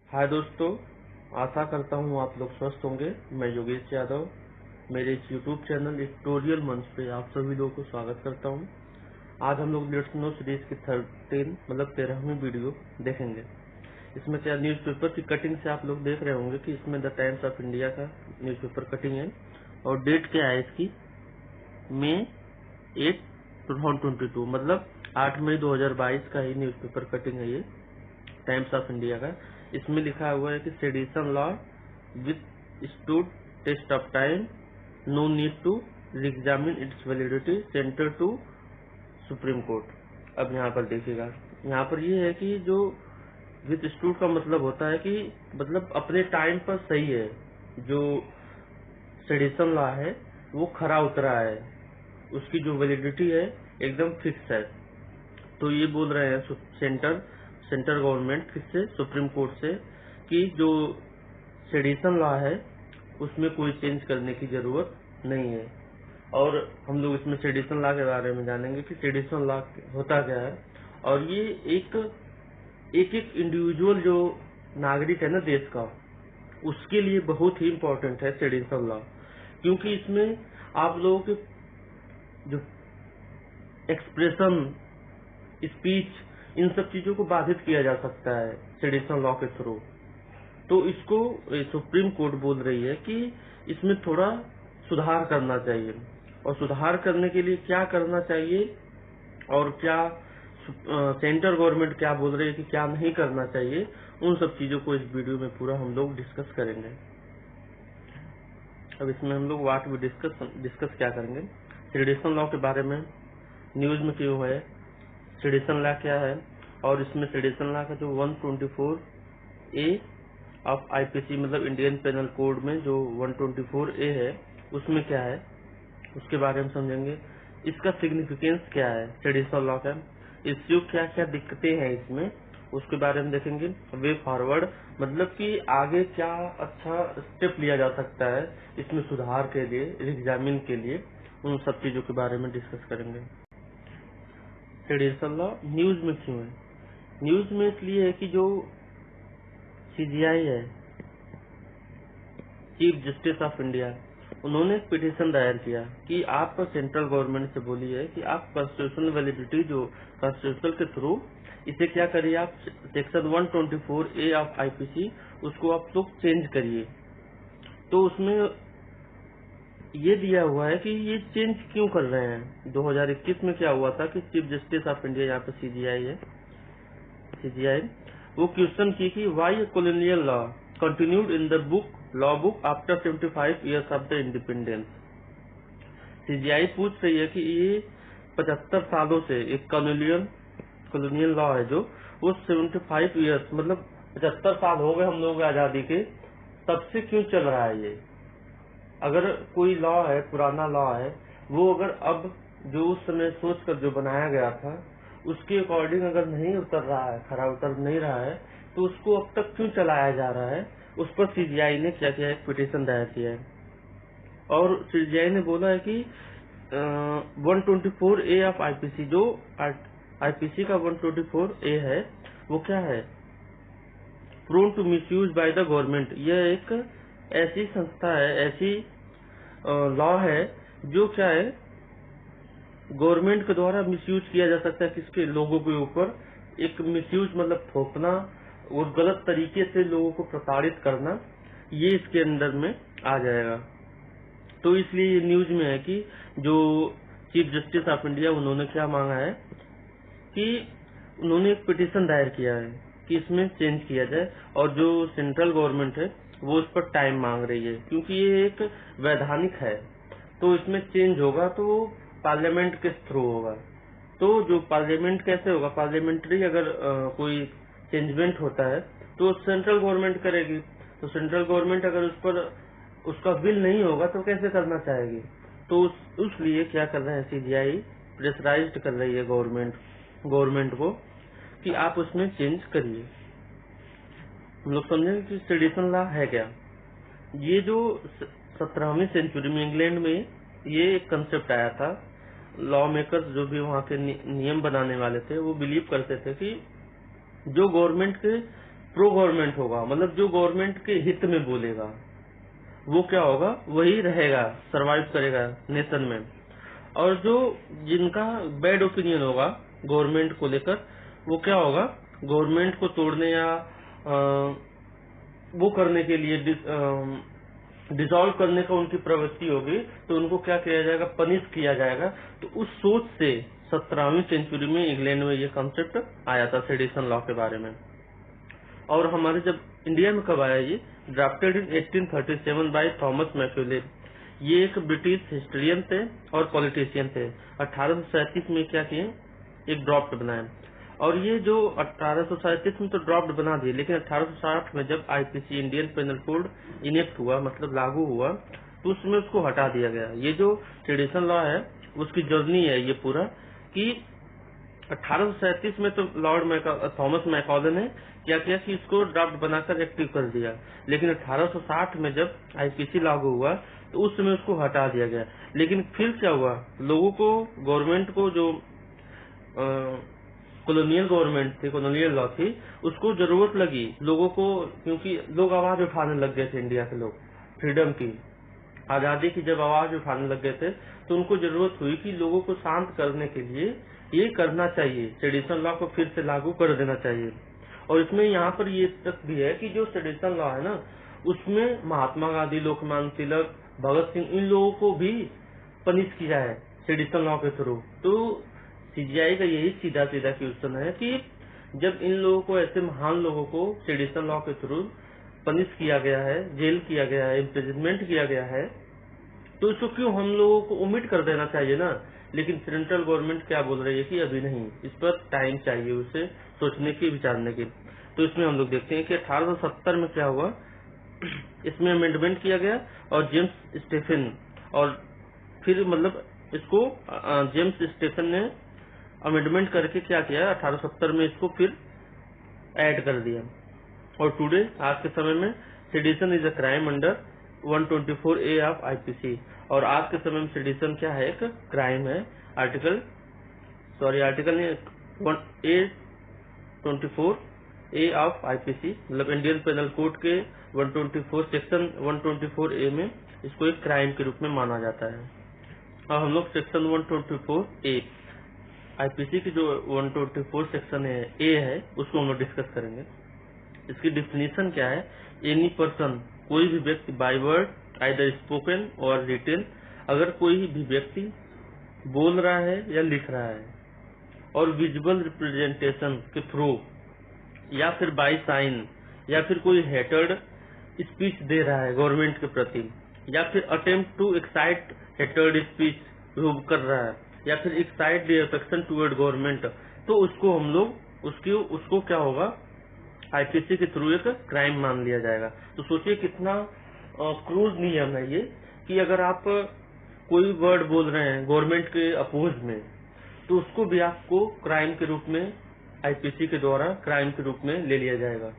हाय दोस्तों, आशा करता हूँ आप लोग स्वस्थ होंगे। मैं योगेश यादव मेरे इस यूट्यूब चैनल ट्यूटोरियल मंच पे आप सभी लोगों को स्वागत करता हूँ। आज हम लोग लेट्स नो सीरीज की 13वीं वीडियो देखेंगे। इसमें क्या न्यूज़पेपर की कटिंग से आप लोग देख रहे होंगे कि इसमें द टाइम्स ऑफ इंडिया का न्यूज़पेपर कटिंग है और डेट क्या है इसकी, मई 8, 2022, मतलब 8 मई 2022 का ही न्यूज़पेपर कटिंग है ये टाइम्स ऑफ इंडिया का। इसमें लिखा हुआ है कि sedition law withstood test of time, no need to examine its validity, centre to Supreme Court. अब यहाँ पर देखिएगा, यहाँ पर ये है कि जो विथ स्टूड का मतलब होता है कि मतलब अपने टाइम पर सही है, जो सेडिशन लॉ है वो खरा उतरा है, उसकी जो वैलिडिटी है एकदम फिक्स है। तो ये बोल रहे हैं सेंटर गवर्नमेंट किससे, सुप्रीम कोर्ट से, कि जो सेडिशन लॉ है उसमें कोई चेंज करने की जरूरत नहीं है। और हम लोग इसमें सेडिशन लॉ के बारे में जानेंगे कि सेडिशन लॉ होता क्या है। और ये एक इंडिविजुअल जो नागरिक है ना देश का, उसके लिए बहुत ही इम्पोर्टेंट है सेडिशन लॉ, क्योंकि इसमें आप लोगों के जो एक्सप्रेशन, स्पीच, इन सब चीजों को बाधित किया जा सकता है सेडिशन लॉ के थ्रू। तो इसको सुप्रीम कोर्ट बोल रही है कि इसमें थोड़ा सुधार करना चाहिए, और सुधार करने के लिए क्या करना चाहिए और क्या सेंट्रल गवर्नमेंट क्या बोल रही है कि क्या नहीं करना चाहिए, उन सब चीजों को इस वीडियो में पूरा हम लोग डिस्कस करेंगे। अब इसमें हम लोग व्हाट वी डिस्कस क्या करेंगे, सेडिशन लॉ के बारे में, न्यूज में क्यों है, सेडिशन लॉ क्या है, और इसमें सेडिशन लॉ का जो 124A ऑफ आईपीसी मतलब इंडियन पेनल कोड में जो 124A है उसमें क्या है उसके बारे में समझेंगे। इसका सिग्निफिकेंस क्या है सेडिशन लॉ का, इश्यू क्या क्या दिक्कतें हैं इसमें, उसके बारे में देखेंगे। वे फॉरवर्ड मतलब कि आगे क्या अच्छा स्टेप लिया जा सकता है इसमें सुधार के लिए, एग्जामिन के लिए, उन सब चीजों के बारे में डिस्कस करेंगे। सेडिशन लॉ न्यूज में क्यों है, न्यूज में इसलिए है कि जो सीजीआई है, चीफ जस्टिस ऑफ इंडिया, उन्होंने एक पिटीशन दायर किया कि आप सेंट्रल गवर्नमेंट से बोलिए कि आप कॉन्स्टिट्यूशनल वैलिडिटी जो कॉन्स्टिट्यूशनल के थ्रू इसे क्या करिए, आप सेक्शन 124A ऑफ आईपीसी उसको आप लोग चेंज करिए। तो उसमें ये दिया हुआ है कि ये चेंज क्यों कर रहे हैं। 2021 में क्या हुआ था कि चीफ जस्टिस ऑफ इंडिया, यहाँ पे सीजीआई है, सीजीआई वो क्वेश्चन की कि why colonial law continued in the law book after 75 years of the independence. CJI पूछ रही है कि ये 75 सालों से एक कॉलोनियल लॉ है जो वो 75 ईयर्स मतलब 75 साल हो गए हम लोगों की आजादी के, तब से क्यों चल रहा है ये। अगर कोई लॉ है, पुराना लॉ है, वो अगर अब जो उस समय सोच कर जो बनाया गया था उसके अकॉर्डिंग अगर नहीं उतर रहा है, खरा उतर नहीं रहा है, तो उसको अब तक क्यों चलाया जा रहा है, उस पर सीजीआई ने क्या किया है, एक पिटीशन दायर किया है। और सीजीआई ने बोला है कि 124A ऑफ आईपीसी, जो आईपीसी का 124A है वो क्या है, prone to misuse by the government. यह एक ऐसी संस्था है, ऐसी लॉ है जो क्या है, गवर्नमेंट के द्वारा मिसयूज किया जा सकता है, किसके, लोगों के ऊपर। एक मिसयूज मतलब थोपना और गलत तरीके से लोगों को प्रताड़ित करना, ये इसके अंदर में आ जाएगा। तो इसलिए ये न्यूज में है कि जो चीफ जस्टिस ऑफ इंडिया, उन्होंने क्या मांगा है कि उन्होंने एक पिटीशन दायर किया है कि इसमें चेंज किया जाए, और जो सेंट्रल गवर्नमेंट है वो उस पर टाइम मांग रही है, क्योंकि ये एक वैधानिक है। तो इसमें चेंज होगा तो पार्लियामेंट के थ्रू होगा। तो जो पार्लियामेंट कैसे होगा, पार्लियामेंट्री अगर कोई चेंजमेंट होता है तो सेंट्रल गवर्नमेंट करेगी। तो सेंट्रल गवर्नमेंट अगर उस पर उसका बिल नहीं होगा तो कैसे करना चाहेगी। तो उसलिए क्या कर रहे हैं, सीजीआई प्रेशराइज्ड कर रही है गवर्नमेंट को कि आप उसमें चेंज करिए। हम लोग समझेंगे कि सेडिशन लॉ है क्या। ये जो 17वीं सेंचुरी में इंग्लैंड में ये एक कंसेप्ट आया था। लॉ मेकर्स जो भी वहाँ के नियम बनाने वाले थे वो बिलीव करते थे कि जो गवर्नमेंट के प्रो गवर्नमेंट होगा, मतलब जो गवर्नमेंट के हित में बोलेगा वो क्या होगा, वही रहेगा, सरवाइव करेगा नेशन में। और जो जिनका बैड ओपिनियन होगा गवर्नमेंट को लेकर, वो क्या होगा, गवर्नमेंट को तोड़ने या वो करने के लिए डिसॉल्व करने का उनकी प्रवृत्ति होगी, तो उनको क्या किया जाएगा, पनिश किया जाएगा। तो उस सोच से 17वीं सेंचुरी में इंग्लैंड में ये कॉन्सेप्ट आया था सेडिशन लॉ के बारे में। और हमारे जब इंडिया में कब आया, ये drafted in 1837 by Thomas Macaulay. ये एक ब्रिटिश हिस्टोरियन थे और पॉलिटिशियन थे। 1837 में क्या किए, एक ड्राफ्ट बनाए। और ये जो 1837 में तो ड्राफ्ट बना दिए, लेकिन 1860 में जब IPC Indian penal code enact हुआ, मतलब लागू हुआ, तो उसमें उसको हटा दिया गया। ये जो सेडिशन लॉ है उसकी जर्नी है ये पूरा, कि 1837 में तो लॉर्ड थॉमस मैकॉले ने क्या किया कि इसको ड्राफ्ट बनाकर एक्टिव कर दिया, लेकिन 1860 में जब आईपीसी लागू हुआ तो उस समय उसको हटा दिया गया। लेकिन फिर क्या हुआ, लोगों को, गवर्नमेंट को, जो कॉलोनियल गवर्नमेंट थी, कॉलोनियल लॉ थी, उसको जरूरत लगी लोगों को, क्योंकि लोग आवाज उठाने लग गए थे, इंडिया के लोग फ्रीडम की, आजादी की जब आवाज उठाने लग गए थे, तो उनको जरूरत हुई कि लोगों को शांत करने के लिए ये करना चाहिए, सेडिशन लॉ को फिर से लागू कर देना चाहिए। और इसमें यहाँ पर ये तक भी है कि जो सेडिशन लॉ है ना, उसमें महात्मा गांधी, लोकमान्य तिलक, भगत सिंह, इन लोगों को भी पनिश किया है सेडिशन लॉ के थ्रू। तो सीजीआई का यही सीधा सीधा क्वेश्चन है कि जब इन लोगों को, ऐसे महान लोगों को सेडिशन लॉ के थ्रू पनिश किया गया है, जेल किया गया है, इम्प्रिजनमेंट किया गया है, तो इसको क्यों हम लोगों को ओमिट कर देना चाहिए ना। लेकिन सेंट्रल गवर्नमेंट क्या बोल रही है कि अभी नहीं, इस पर टाइम चाहिए उसे सोचने की, विचारने की। तो इसमें हम लोग देखते हैं कि 1870 में क्या हुआ, इसमें अमेंडमेंट किया गया और जेम्स स्टेफन, और फिर मतलब इसको जेम्स स्टेफन ने अमेंडमेंट करके क्या किया, 1870 में इसको फिर ऐड कर दिया। और टुडे, आज के समय में, sedition is a crime under 124A of IPC. और आज के समय में सेडिशन क्या है, एक क्राइम है, आर्टिकल नहीं, 124A ऑफ आईपीसी, मतलब इंडियन पेनल कोड के 124 सेक्शन 124A में इसको एक क्राइम के रूप में माना जाता है। अब हम लोग सेक्शन 124A आईपीसी की जो 124 सेक्शन ए है उसको हम लोग डिस्कस करेंगे। इसकी डिफिनीशन क्या है, एनी पर्सन, कोई भी व्यक्ति, बाय वर्ड आइदर स्पोकन और रिटेन, अगर कोई भी व्यक्ति बोल रहा है या लिख रहा है और विजुअल रिप्रेजेंटेशन के थ्रू या फिर बाय साइन, या फिर कोई हेटेड स्पीच दे रहा है गवर्नमेंट के प्रति, या फिर attempt to excite hated speech कर रहा है, या फिर excite the affection toward government, तो उसको हम लोग उसको क्या होगा, आईपीसी के थ्रू एक क्राइम मान लिया जाएगा। तो सोचिए कितना क्रूर नियम है ये, कि अगर आप कोई वर्ड बोल रहे हैं गवर्नमेंट के अपोज में, तो उसको भी आपको क्राइम के रूप में, आईपीसी के द्वारा क्राइम के रूप में ले लिया जाएगा।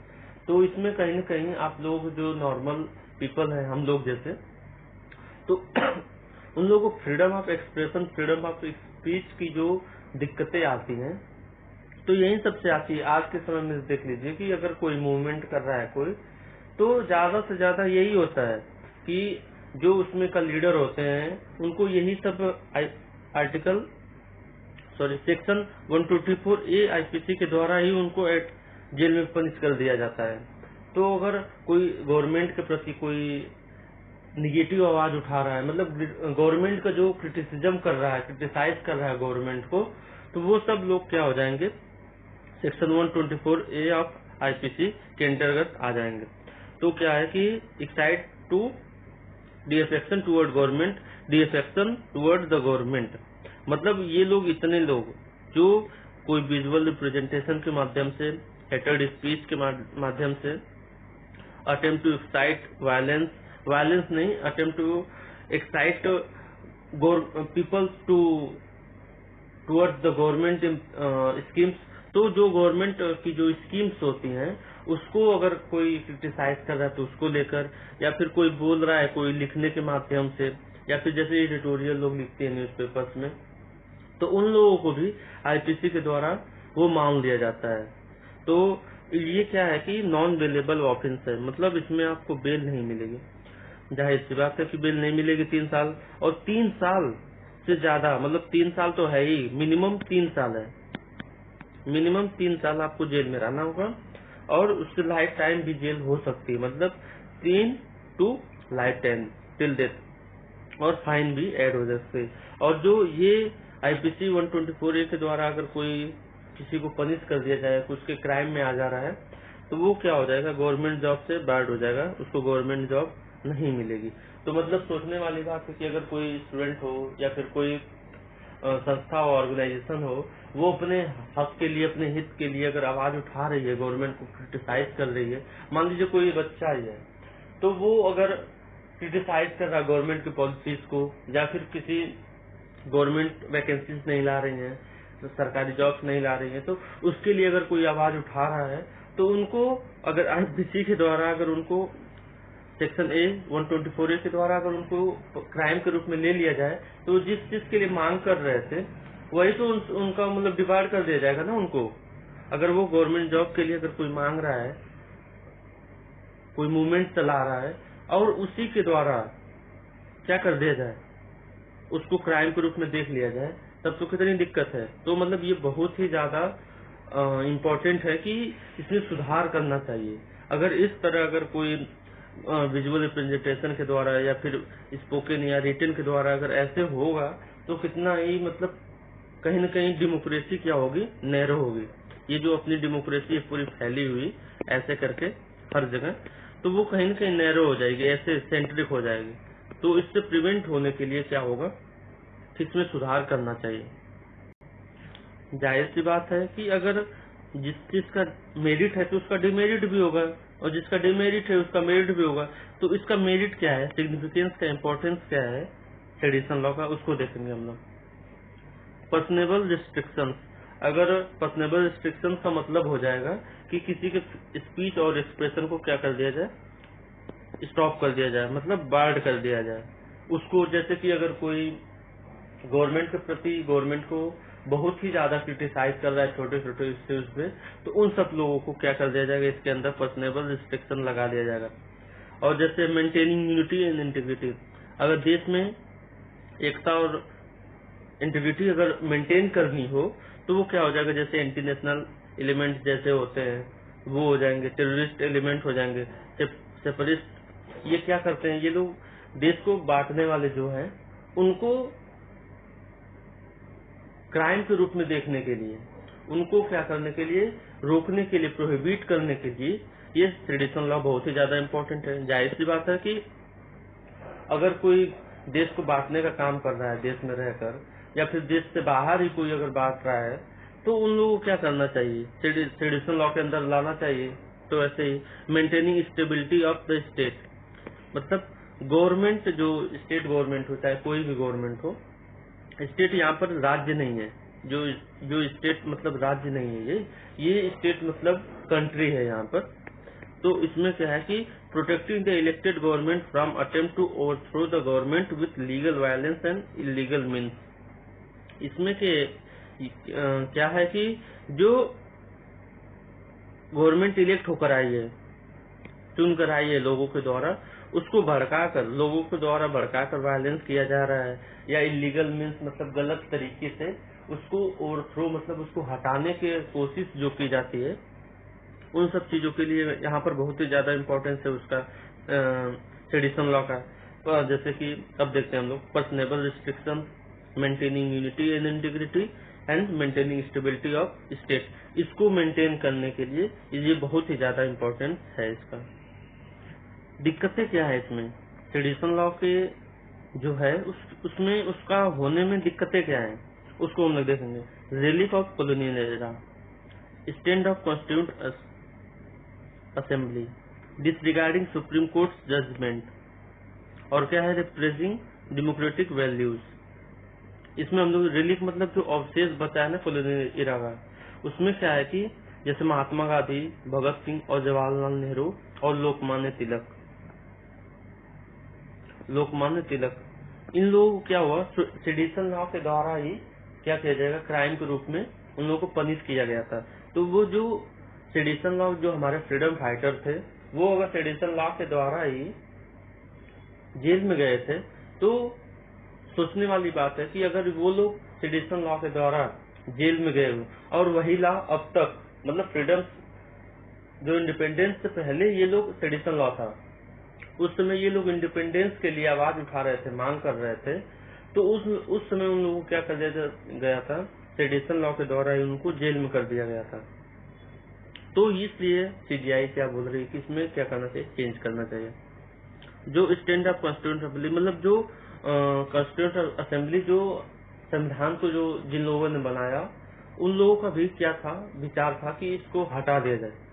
तो इसमें कहीं न कहीं आप लोग जो नॉर्मल पीपल हैं, हम लोग जैसे, तो उन लोगों को freedom of expression, freedom of speech की जो दिक्कतें आती हैं, तो यही सबसे आती है। आज के समय में देख लीजिए कि अगर कोई मूवमेंट कर रहा है कोई, तो ज्यादा से ज्यादा यही होता है कि जो उसमें का लीडर होते हैं उनको यही सब सेक्शन 124A आईपीसी के द्वारा ही उनको जेल में पनिश कर दिया जाता है। तो अगर कोई गवर्नमेंट के प्रति कोई निगेटिव आवाज उठा रहा है, मतलब गवर्नमेंट का जो क्रिटिसिज्म कर रहा है, क्रिटिसाइज कर रहा है गवर्नमेंट को, तो वो सब लोग क्या हो जाएंगे, सेक्शन 124A ऑफ आईपीसी के अंतर्गत आ जाएंगे। तो क्या है कि excite to defection toward government, defection toward the government, मतलब ये लोग, इतने लोग जो कोई विजुअल रिप्रेजेंटेशन के माध्यम से, हेटेड स्पीच के माध्यम से, attempt to excite violence, violence नहीं, attempt to excite people towards the government schemes, तो जो गवर्नमेंट की जो स्कीम्स होती हैं उसको अगर कोई क्रिटिसाइज कर रहा है तो उसको लेकर, या फिर कोई बोल रहा है कोई लिखने के माध्यम से, या फिर जैसे एडिटोरियल लोग लिखते हैं न्यूज़पेपर्स में, तो उन लोगों को भी आईपीसी के द्वारा वो मान लिया जाता है। तो ये क्या है कि नॉन बेलेबल ऑफेंस है, मतलब इसमें आपको बेल नहीं मिलेगी। जाहिर सी बात है कि बेल नहीं मिलेगी 3 साल, और 3 साल से ज्यादा, मतलब 3 साल तो है ही, मिनिमम 3 साल है, मिनिमम 3 साल आपको जेल में रहना होगा, और उससे लाइफ टाइम भी जेल हो सकती है, मतलब 3 to life time till death, और फाइन भी ऐड हो सकते हैं। और जो ये आईपीसी 124A के द्वारा अगर कोई किसी को पनिश कर दिया जाए, कुछ के क्राइम में आ जा रहा है, तो वो क्या हो जाएगा, गवर्नमेंट जॉब से बार्ड हो जाएगा, उसको गवर्नमेंट जॉब नहीं मिलेगी। तो मतलब सोचने वाली बात है कि अगर कोई स्टूडेंट हो या फिर कोई संस्था हो, ऑर्गेनाइजेशन हो, वो अपने हक के लिए, अपने हित के लिए अगर आवाज उठा रही है, गवर्नमेंट को क्रिटिसाइज कर रही है, मान लीजिए कोई बच्चा ही है, तो वो अगर क्रिटिसाइज कर रहा है गवर्नमेंट की पॉलिसीज को, या फिर किसी गवर्नमेंट वैकेंसीज नहीं ला रही हैं, तो सरकारी जॉब्स नहीं ला रही हैं, तो उसके लिए अगर कोई आवाज उठा रहा है, तो उनको अगर आईपीसी के द्वारा अगर उनको सेक्शन ए 124A के द्वारा अगर उनको क्राइम के रूप में ले लिया जाए, तो जिस चीज के लिए मांग कर रहे थे वही तो उनका मतलब डिवाइड कर दिया जाएगा ना उनको। अगर वो गवर्नमेंट जॉब के लिए अगर कोई मांग रहा है, कोई मूवमेंट चला रहा है, और उसी के द्वारा क्या कर दिया जाए, उसको क्राइम के रूप में देख लिया जाए, तब तो कितनी दिक्कत है। तो मतलब ये बहुत ही ज्यादा इम्पोर्टेंट है कि इसमें सुधार करना चाहिए। अगर इस तरह अगर कोई विजुअल रिप्रेजेंटेशन के द्वारा या फिर स्पोकन या रिटन के द्वारा अगर ऐसे होगा, तो कितना ही मतलब कहीं न कहीं डेमोक्रेसी क्या होगी, नैरो होगी। ये जो अपनी डेमोक्रेसी है पूरी फैली हुई ऐसे करके हर जगह, तो वो कहीं न कहीं नैरो हो जाएगी, ऐसे सेंट्रिक हो जाएगी। तो इससे प्रिवेंट होने के लिए क्या होगा कि इसमें सुधार करना चाहिए। जाहिर सी बात है कि अगर जिस चीज का मेरिट है तो उसका डिमेरिट भी होगा, और जिसका डिमेरिट है उसका मेरिट भी होगा। तो इसका मेरिट क्या है, सिग्निफिकेंस का इम्पोर्टेंस क्या है ट्रेडिशनल लॉ का, उसको देखेंगे हम लोग। पर्सनेबल रिस्ट्रिक्शंस, अगर पर्सनेबल रिस्ट्रिक्शन का मतलब हो जाएगा कि किसी के स्पीच और एक्सप्रेशन को क्या कर दिया जाए, स्टॉप कर दिया जाए, मतलब बार्ड कर दिया जाए उसको। जैसे कि अगर कोई गवर्नमेंट के प्रति, गवर्नमेंट को बहुत ही ज्यादा क्रिटिसाइज कर रहा है छोटे छोटे इश्यूज पे, तो उन सब लोगों को क्या कर दिया जाएगा, इसके अंदर पर्सनेबल रिस्ट्रिक्शन लगा दिया जाएगा। और जैसे मेंटेनिंग यूनिटी एंड इंटीग्रिटी, अगर देश में एकता और इंटीग्रिटी अगर मेंटेन करनी हो, तो वो क्या हो जाएगा, जैसे एंटी नेशनल एलिमेंट जैसे होते हैं वो हो जाएंगे, टेररिस्ट एलिमेंट हो जाएंगे, सेपरिस्ट। ये क्या करते हैं, ये लोग देश को बांटने वाले जो हैं, उनको क्राइम के रूप में देखने के लिए, उनको क्या करने के लिए, रोकने के लिए, प्रोहिबिट करने के लिए ये ट्रेडिशनल लॉ बहुत ही ज्यादा इम्पोर्टेंट है। जाहिर सी बात है कि अगर कोई देश को बांटने का काम कर रहा है देश में रहकर, या फिर देश से बाहर ही कोई अगर बांट रहा है, तो उन लोगों को क्या करना चाहिए, ट्रेडिशनल लॉ के अंदर लाना चाहिए। तो ऐसे ही maintaining stability of the state, मतलब गवर्नमेंट, जो स्टेट गवर्नमेंट हो चाहे कोई भी गवर्नमेंट हो, स्टेट यहाँ पर राज्य नहीं है, जो जो स्टेट मतलब राज्य नहीं है, ये स्टेट मतलब कंट्री है यहाँ पर। तो इसमें क्या है कि protecting the elected government from attempt to overthrow the government with legal violence and illegal means. इसमें के क्या है कि जो गवर्नमेंट इलेक्ट होकर आई है, चुन कर आई है लोगों के द्वारा, उसको भड़काकर, लोगों के द्वारा भड़काकर वायलेंस किया जा रहा है, या इलीगल मीन्स मतलब गलत तरीके से उसको ओवरथ्रो मतलब उसको हटाने की कोशिश जो की जाती है, उन सब चीजों के लिए यहाँ पर बहुत ही ज्यादा इम्पोर्टेंस है उसका ट्रेडिशनल लॉ का। तो जैसे कि अब देखते हैं हम लोग, personable restriction, maintaining unity and integrity and maintaining stability of state, इसको मेंटेन करने के लिए ये बहुत ही ज्यादा इम्पोर्टेंट है इसका। दिक्कतें क्या है इसमें, ट्रेडिशनल लॉ के जो है उसमें उसका होने में दिक्कतें क्या है, उसको हम लोग देखेंगे। Relief of colonial era, stand of constituent assembly, disregarding Supreme Court judgment, और क्या है, रिप्रेसिंग डेमोक्रेटिक वैल्यूज। इसमें हम लोग रिलीफ मतलब जो अवशेष बचा है ना कॉलोनियल एरा का, उसमें क्या है कि जैसे महात्मा गांधी, भगत सिंह और जवाहरलाल नेहरू और लोकमान्य तिलक, इन लोगों को क्या हुआ, ट्रेडिशनल लॉ के द्वारा ही क्या किया जाएगा, क्राइम के रूप में उन लोगों को पनिश किया गया था। तो वो जो सेडिशन लॉ जो हमारे फ्रीडम फाइटर थे वो अगर सेडिशन लॉ के द्वारा ही जेल में गए थे तो सोचने वाली बात है कि अगर वो लोग सेडिशन लॉ के द्वारा जेल में गए हो और वही लॉ अब तक मतलब फ्रीडम जो इंडिपेंडेंस से पहले ये लोग सेडिशन लॉ था उस समय ये लोग इंडिपेंडेंस के लिए आवाज उठा रहे थे, मांग कर रहे थे, तो उस समय उन लोगों को क्या कर दिया गया था, सेडिशन लॉ के द्वारा ही उनको जेल में कर दिया गया था। तो इसलिए सीजीआई क्या बोल रही है कि इसमें क्या करना चाहिए, चेंज करना चाहिए। जो स्टैंड ऑफ कॉन्स्टिट्यूंट असेंबली मतलब जो कॉन्स्टिट्यूंट असेंबली जो संविधान को जो जिन लोगों ने बनाया उन लोगों का भी क्या था, विचार था कि इसको हटा दिया जाए।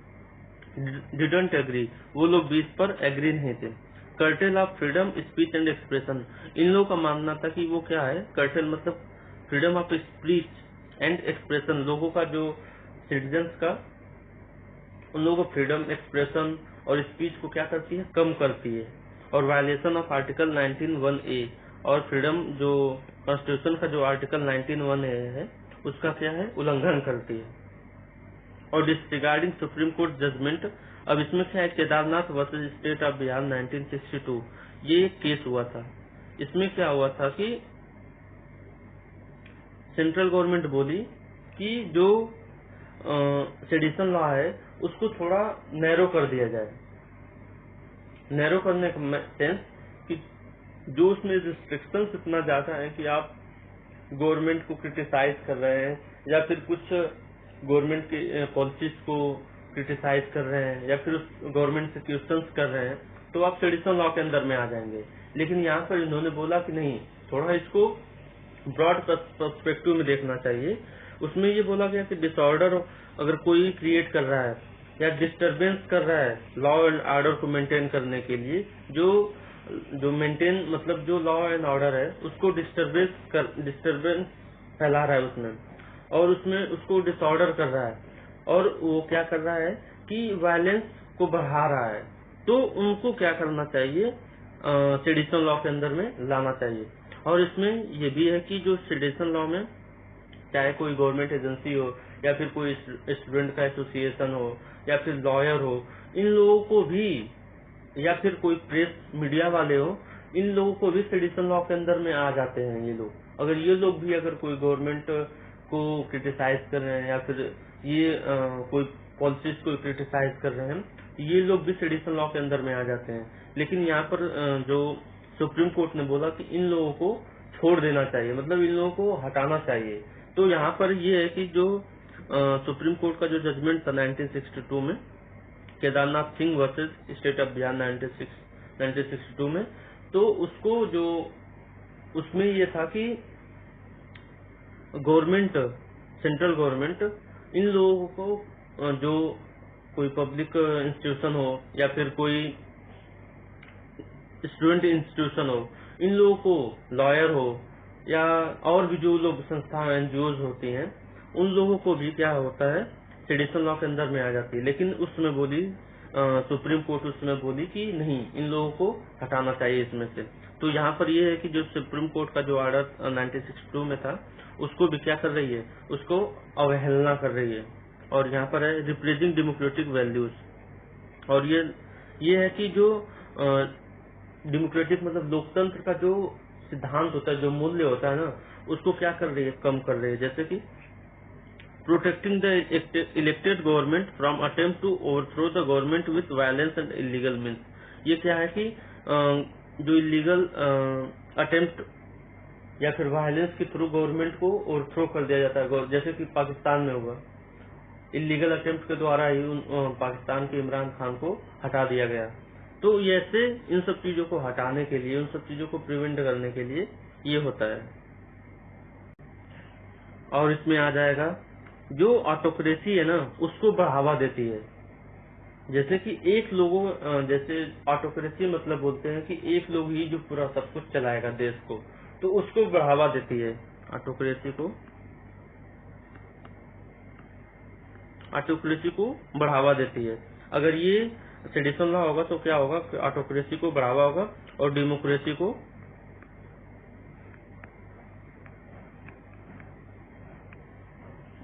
डिडंट एग्री, वो लोग भी इस पर एग्री नहीं थे। Curtail of freedom speech and expression, इन लोगों का मानना था कि वो क्या है, कर्टेल मतलब freedom of speech and expression, लोगों का जो सिटीजन्स का उन लोगों को फ्रीडम एक्सप्रेशन और स्पीच को क्या करती है, कम करती है। और वायलेशन ऑफ आर्टिकल 19(1)(a और फ्रीडम जो कॉन्स्टिट्यूशन का जो आर्टिकल 19(1)(a है उसका क्या है, उल्लंघन करती है। और डिसरिगार्डिंग सुप्रीम कोर्ट जजमेंट, अब इसमें क्या है, Kedarnath versus state of Bihar 1962 ये एक केस हुआ था। इसमें क्या हुआ था कि सेंट्रल गवर्नमेंट बोली कि जो सेडिशन लॉ है उसको थोड़ा नैरो कर दिया जाए। नैरो करने का सेंस कि जो उसमें रिस्ट्रिक्शंस इतना ज्यादा है कि आप गवर्नमेंट को क्रिटिसाइज कर रहे हैं या फिर कुछ गवर्नमेंट की पॉलिसीज को क्रिटिसाइज कर रहे हैं या फिर उस गवर्नमेंट से क्वेश्चंस कर रहे हैं तो आप सेडिशन लॉ के अंदर में आ जाएंगे। लेकिन यहाँ पर इन्होंने बोला कि नहीं, थोड़ा इसको ब्रॉड पर्सपेक्टिव में देखना चाहिए। उसमें ये बोला गया कि डिसऑर्डर अगर कोई क्रिएट कर रहा है या डिस्टरबेंस कर रहा है लॉ एंड ऑर्डर को मेंटेन करने के लिए, जो मेंटेन मतलब जो लॉ एंड ऑर्डर है उसको डिस्टरबेंस फैला रहा है उसमें और उसमें उसको डिसऑर्डर कर रहा है और वो क्या कर रहा है कि वायलेंस को बढ़ा रहा है, तो उनको क्या करना चाहिए, सेडिशन लॉ के अंदर में लाना चाहिए। और इसमें ये भी है कि जो सेडिशन लॉ में चाहे कोई गवर्नमेंट एजेंसी हो या फिर कोई स्टूडेंट का एसोसिएशन हो या फिर लॉयर हो, इन लोगों को भी या फिर कोई प्रेस मीडिया वाले हो, इन लोगों को भी सेडिशन लॉ के अंदर में आ जाते हैं। ये लोग अगर ये लोग भी अगर कोई गवर्नमेंट को क्रिटिसाइज कर रहे हैं या फिर ये कोई पॉलिसीज को क्रिटिसाइज कर रहे हैं, ये लोग भी सेडिशन लॉ के अंदर में आ जाते हैं। लेकिन यहाँ पर जो सुप्रीम कोर्ट ने बोला कि इन लोगों को छोड़ देना चाहिए, मतलब इन लोगों को हटाना चाहिए। तो यहाँ पर ये है कि जो सुप्रीम कोर्ट का जो जजमेंट था 1962 में, Kedarnath Singh versus state of Bihar 1962 में, तो उसको जो उसमें ये था कि गवर्नमेंट, सेंट्रल गवर्नमेंट इन लोगों को जो कोई पब्लिक इंस्टीट्यूशन हो या फिर कोई स्टूडेंट इंस्टीट्यूशन हो, इन लोगों को लॉयर हो या और भी जो लोग संस्थाएं एनजीओज होती हैं, उन लोगों को भी क्या होता है, सेडिशन लॉ के अंदर में आ जाती है। लेकिन उसमें बोली सुप्रीम कोर्ट उसमें बोली कि नहीं, इन लोगों को हटाना चाहिए इसमें से। तो यहाँ पर ये है कि जो सुप्रीम कोर्ट का जो ऑर्डर 1962 में था उसको भी क्या कर रही है, उसको अवहेलना कर रही है। और यहाँ पर है रिप्रेजेंट डेमोक्रेटिक वैल्यूज, और ये है कि जो डेमोक्रेटिक मतलब लोकतंत्र का जो सिद्धांत होता है, जो मूल्य होता है ना, उसको क्या कर रही है, कम कर रही है। जैसे कि protecting the elected government from attempt to overthrow the government with violence and illegal means, ये क्या है कि जो इलीगल अटेम्प्ट या फिर वायलेंस के थ्रू गवर्नमेंट को ओवरथ्रो कर दिया जाता है, जैसे कि पाकिस्तान में हुआ, इलीगल अटेम्प्ट के द्वारा ही पाकिस्तान के इमरान खान को हटा दिया गया। तो ऐसे इन सब चीजों को हटाने के लिए, उन सब चीजों को प्रिवेंट करने के लिए ये होता है। और इसमें आ जाएगा जो ऑटोक्रेसी है ना, उसको बढ़ावा देती है। जैसे कि एक लोगों जैसे ऑटोक्रेसी मतलब बोलते हैं कि एक लोग ही जो पूरा सब कुछ चलाएगा देश को, तो उसको बढ़ावा देती है ऑटोक्रेसी को, ऑटोक्रेसी को बढ़ावा देती है। अगर ये सेडिशन लॉ होगा तो क्या होगा, ऑटोक्रेसी को बढ़ावा होगा और डेमोक्रेसी को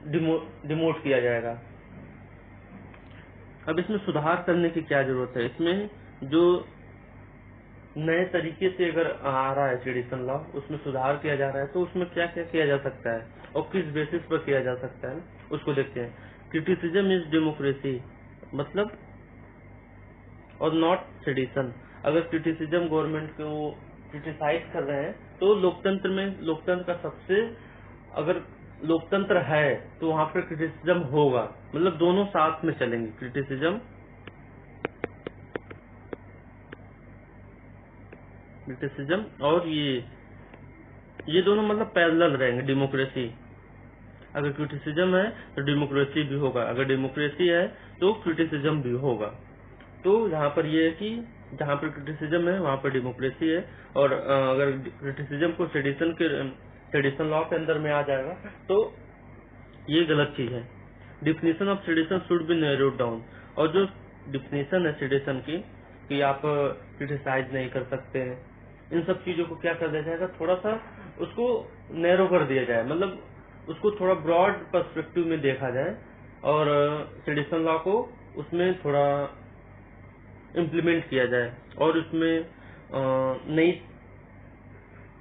डिमोट किया जाएगा। अब इसमें सुधार करने की क्या जरूरत है, इसमें जो नए तरीके से अगर आ रहा है सेडिशन लॉ, उसमें सुधार किया जा रहा है, तो उसमें क्या क्या किया जा सकता है और किस बेसिस पर किया जा सकता है, उसको देखते हैं। क्रिटिसिज्म इज डेमोक्रेसी, मतलब और नॉट सेडिशन। अगर क्रिटिसिज्म गवर्नमेंट को क्रिटिसाइज कर रहे हैं तो लोकतंत्र में, लोकतंत्र का सबसे, अगर लोकतंत्र है तो वहां पर क्रिटिसिज्म होगा, मतलब दोनों साथ में चलेंगे, क्रिटिसिज्म और ये दोनों मतलब पैरेलल रहेंगे। डेमोक्रेसी, अगर क्रिटिसिज्म है तो डेमोक्रेसी भी होगा, अगर डेमोक्रेसी है तो क्रिटिसिज्म भी होगा। तो यहाँ पर ये है कि जहाँ पर क्रिटिसिज्म है वहाँ पर डेमोक्रेसी है, और अगर क्रिटिसिज्म को सेडिशन लॉ के अंदर में आ जाएगा तो ये गलत चीज है। Definition of sedition should be narrowed down, और जो डिफिनेशन है सेडिशन की कि आप क्रिटिसाइज नहीं कर सकते हैं, इन सब चीजों को क्या कर दिया जाएगा, थोड़ा सा उसको नैरो कर दिया जाए, मतलब उसको थोड़ा ब्रॉड पर्सपेक्टिव में देखा जाए, और सेडिशन लॉ को उसमें थोड़ा इम्प्लीमेंट किया जाए, और उसमें नई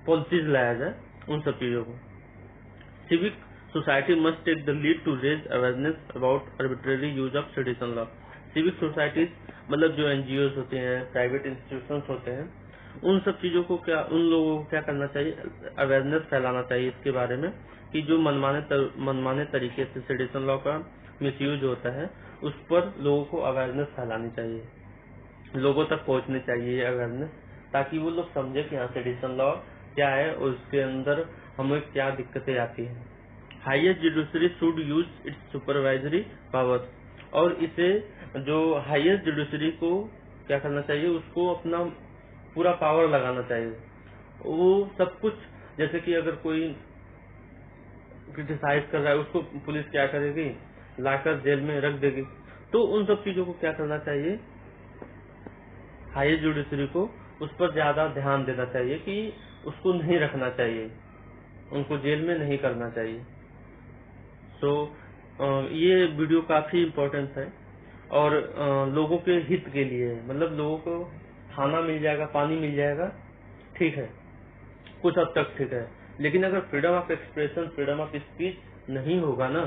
पॉलिसीज लाया जाए, उन सब चीजों को। Civic society must take the lead to raise awareness about arbitrary use of sedition law. Civic societies मतलब जो एनजीओ होते हैं, प्राइवेट इंस्टीट्यूशंस होते हैं, उन सब चीजों को उन लोगों को क्या करना चाहिए, अवेयरनेस फैलाना चाहिए इसके बारे में कि जो मनमाने तरीके से सेडिशन लॉ का मिसयूज होता है, उस पर लोगों को अवेयरनेस फैलानी चाहिए, लोगों तक पहुंचनी चाहिए अवेयरनेस, ताकि वो लोग समझे कि हाँ सेडिशन लॉ क्या है और उसके अंदर हमें क्या दिक्कतें आती हैं। Highest judiciary should use it's supervisory power, और इसे जो हाईएस्ट जुडिशरी को क्या करना चाहिए, उसको अपना पूरा पावर लगाना चाहिए। वो सब कुछ, जैसे कि अगर कोई क्रिटिसाइज कर रहा है उसको पुलिस क्या करेगी, लाकर जेल में रख देगी, तो उन सब चीजों को क्या करना चाहिए, हाईएस्ट जुडिशरी को उस पर ज्यादा ध्यान देना चाहिए कि उसको नहीं रखना चाहिए, उनको जेल में नहीं करना चाहिए। सो ये वीडियो काफी इम्पोर्टेंट है, और लोगों के हित के लिए है, मतलब लोगों को खाना मिल जाएगा, पानी मिल जाएगा, ठीक है, कुछ हद तक ठीक है, लेकिन अगर freedom of expression, freedom of speech नहीं होगा ना,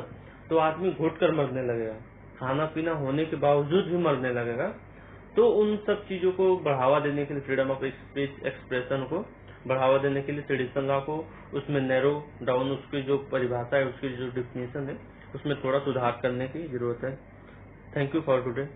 तो आदमी घुट कर मरने लगेगा, खाना पीना होने के बावजूद भी मरने लगेगा। तो उन सब चीजों को बढ़ावा देने के लिए, फ्रीडम ऑफ स्पीच एक्सप्रेशन को बढ़ावा देने के लिए सेडिशन लॉ को उसमें नैरो डाउन, उसकी जो परिभाषा है, उसकी जो डिफिनेशन है, उसमें थोड़ा सुधार करने की जरूरत है। Thank you for today.